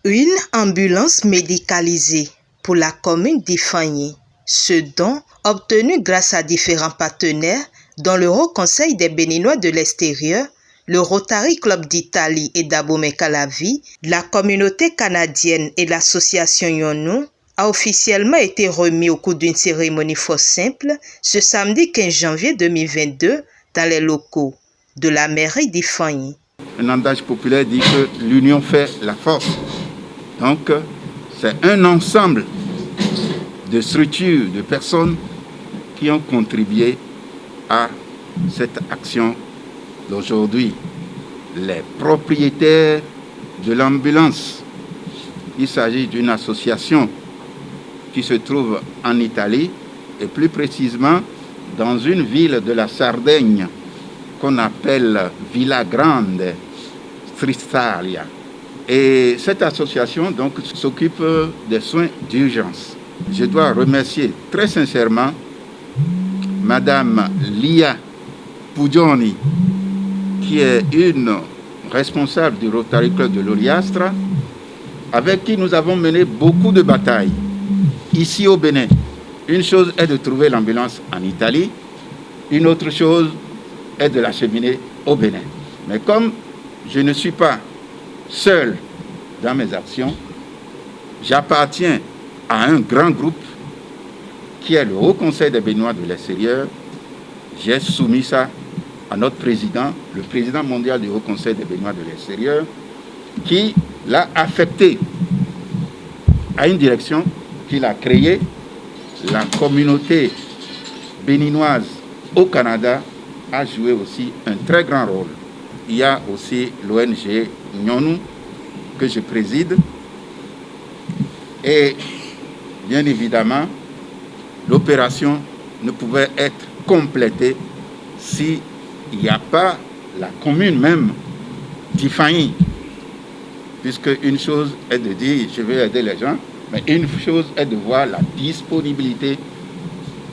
Une ambulance médicalisée pour la commune d'Ifani. Ce don, obtenu grâce à différents partenaires, dont le Haut Conseil des Béninois de l'extérieur, le Rotary Club d'Italie et d'Abomey-Calavi, la communauté canadienne et l'association Yonou, a officiellement été remis au cours d'une cérémonie fort simple ce samedi 15 janvier 2022 dans les locaux de la mairie d'Ifani. Un adage populaire dit que l'union fait la force. Donc, c'est un ensemble de structures, de personnes qui ont contribué à cette action d'aujourd'hui. Les propriétaires de l'ambulance. Il s'agit d'une association qui se trouve en Italie et plus précisément dans une ville de la Sardaigne qu'on appelle Villa Grande, Tristalia. Et cette association donc s'occupe des soins d'urgence. Je dois remercier très sincèrement Madame Lia Pugioni, qui est une responsable du Rotary Club de l'Oliastra, avec qui nous avons mené beaucoup de batailles ici au Bénin. Une chose est de trouver l'ambulance en Italie, une autre chose est de l'acheminer au Bénin. Mais comme je ne suis pas seul dans mes actions, j'appartiens à un grand groupe qui est le Haut Conseil des Béninois de l'extérieur. J'ai soumis ça à notre président, le président mondial du Haut Conseil des Béninois de l'extérieur, qui l'a affecté à une direction qu'il a créée, la communauté béninoise au Canada a joué aussi un très grand rôle. Il y a aussi l'ONG Yonou que je préside et bien évidemment l'opération ne pouvait être complétée s'il n'y a pas la commune même d'Ifani, puisque une chose est de dire je vais aider les gens, mais une chose est de voir la disponibilité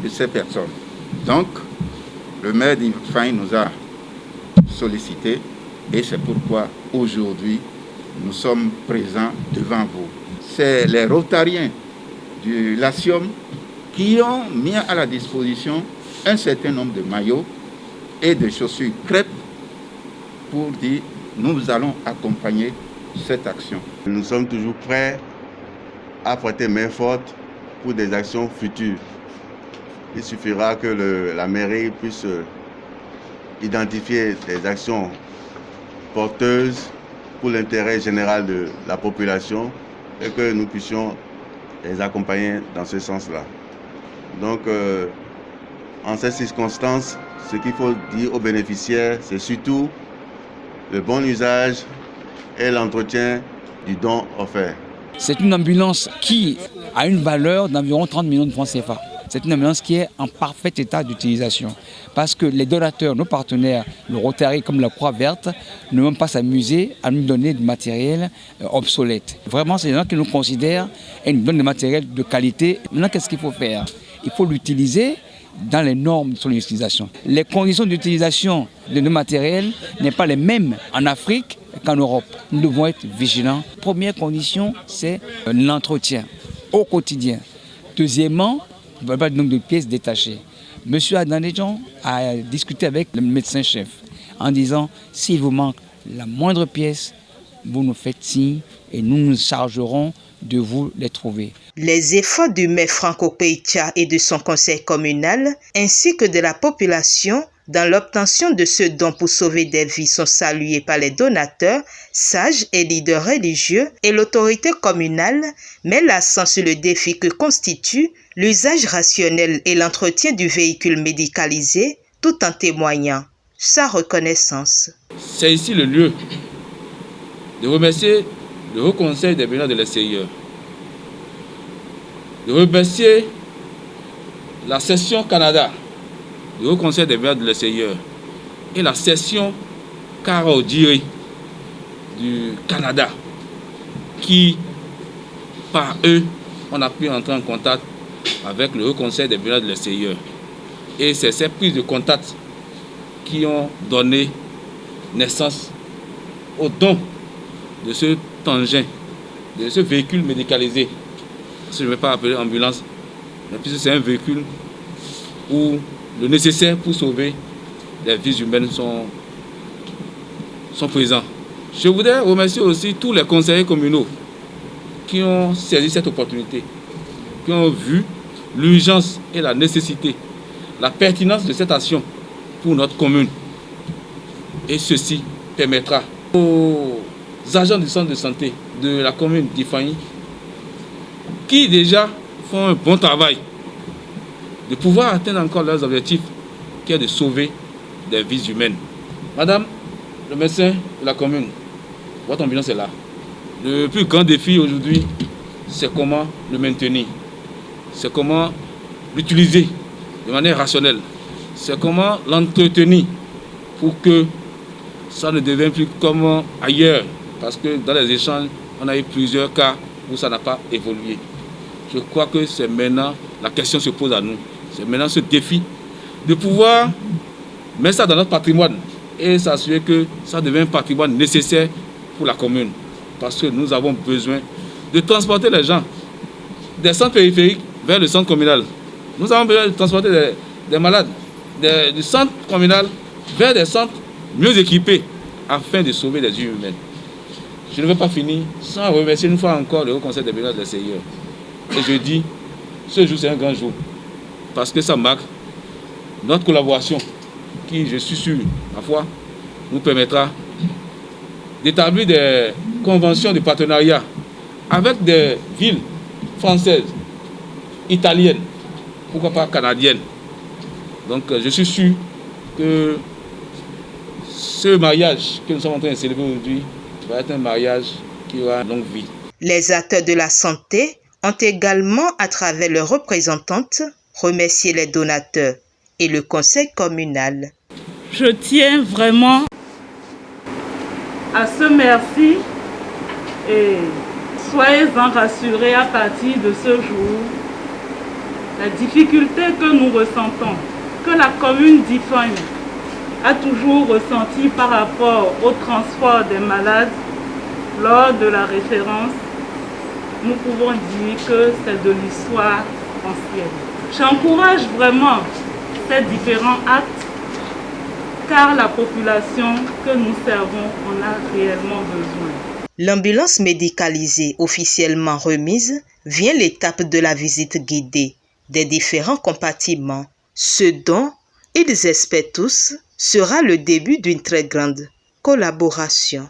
de ces personnes. Donc, le maire d'Ifani nous a sollicité et c'est pourquoi aujourd'hui nous sommes présents devant vous. C'est les Rotariens du Latium qui ont mis à la disposition un certain nombre de maillots et de chaussures crêpes pour dire nous allons accompagner cette action. Nous sommes toujours prêts à prêter main forte pour des actions futures. Il suffira que la mairie puisse identifier des actions porteuses pour l'intérêt général de la population et que nous puissions les accompagner dans ce sens-là. Donc, en ces circonstances, ce qu'il faut dire aux bénéficiaires, c'est surtout le bon usage et l'entretien du don offert. C'est une ambulance qui a une valeur d'environ 30 millions de francs CFA. C'est une ambulance qui est en parfait état d'utilisation. Parce que les donateurs, nos partenaires, le Rotary comme la Croix Verte, ne vont pas s'amuser à nous donner du matériel obsolète. Vraiment, c'est des gens qui nous considèrent et nous donnent du matériel de qualité. Maintenant, qu'est-ce qu'il faut faire? Il faut l'utiliser dans les normes de son utilisation. Les conditions d'utilisation de nos matériels n'est pas les mêmes en Afrique qu'en Europe. Nous devons être vigilants. Première condition, c'est l'entretien au quotidien. Deuxièmement, il ne va pas de nombre de pièces détachées. Monsieur Adanedjon a discuté avec le médecin-chef en disant s'il vous manque la moindre pièce, vous nous faites signe et nous nous chargerons de vous les trouver. Les efforts du maire Franco Peitia et de son conseil communal, ainsi que de la population, dans l'obtention de ce don pour sauver des vies sont salués par les donateurs, sages et leaders religieux et l'autorité communale met l'accent sur le défi que constitue l'usage rationnel et l'entretien du véhicule médicalisé, tout en témoignant sa reconnaissance. C'est ici le lieu de remercier le Haut Conseil des Béninois de l'extérieur, de remercier la session Canada, le Haut Conseil des Béninois de l'extérieur et la session Karaodiri du Canada, qui, par eux, on a pu entrer en contact avec le Haut Conseil des Béninois de l'extérieur. Et c'est ces prises de contact qui ont donné naissance au don de ce engin de ce véhicule médicalisé. Parce que je ne vais pas appeler ambulance, mais puisque c'est un véhicule où le nécessaire pour sauver les vies humaines sont présents. Je voudrais remercier aussi tous les conseillers communaux qui ont saisi cette opportunité, qui ont vu l'urgence et la nécessité, la pertinence de cette action pour notre commune. Et ceci permettra aux agents du centre de santé de la commune d'Ifani, qui déjà font un bon travail, de pouvoir atteindre encore leurs objectifs, qui est de sauver des vies humaines. Madame le médecin de la commune, votre ambulance est là. Le plus grand défi aujourd'hui, c'est comment le maintenir. C'est comment l'utiliser de manière rationnelle. C'est comment l'entretenir pour que ça ne devienne plus comme ailleurs. Parce que dans les échanges, on a eu plusieurs cas où ça n'a pas évolué. Je crois que c'est maintenant, la question se pose à nous. C'est maintenant ce défi de pouvoir mettre ça dans notre patrimoine et s'assurer que ça devient un patrimoine nécessaire pour la commune. Parce que nous avons besoin de transporter les gens des centres périphériques vers le centre communal. Nous avons besoin de transporter des malades du centre communal vers des centres mieux équipés afin de sauver des vies humaines. Je ne veux pas finir sans remercier une fois encore le Haut Conseil des bénévoles de l'extérieur. Et je dis, ce jour c'est un grand jour parce que ça marque notre collaboration qui, je suis sûr, ma foi, nous permettra d'établir des conventions de partenariat avec des villes françaises, italiennes, pourquoi pas canadiennes. Donc je suis sûr que ce mariage que nous sommes en train de célébrer aujourd'hui va être un mariage qui aura une longue vie. Les acteurs de la santé ont également, à travers leurs représentantes, remercié les donateurs et le conseil communal. Je tiens vraiment à ce merci et soyez-en rassurés à partir de ce jour. La difficulté que nous ressentons, que la commune d'Ifani a toujours ressenti par rapport au transport des malades lors de la référence, nous pouvons dire que c'est de l'histoire ancienne. J'encourage vraiment ces différents actes car la population que nous servons en a réellement besoin. L'ambulance médicalisée officiellement remise vient l'étape de la visite guidée des différents compartiments, ce dont ils espèrent tous sera le début d'une très grande collaboration.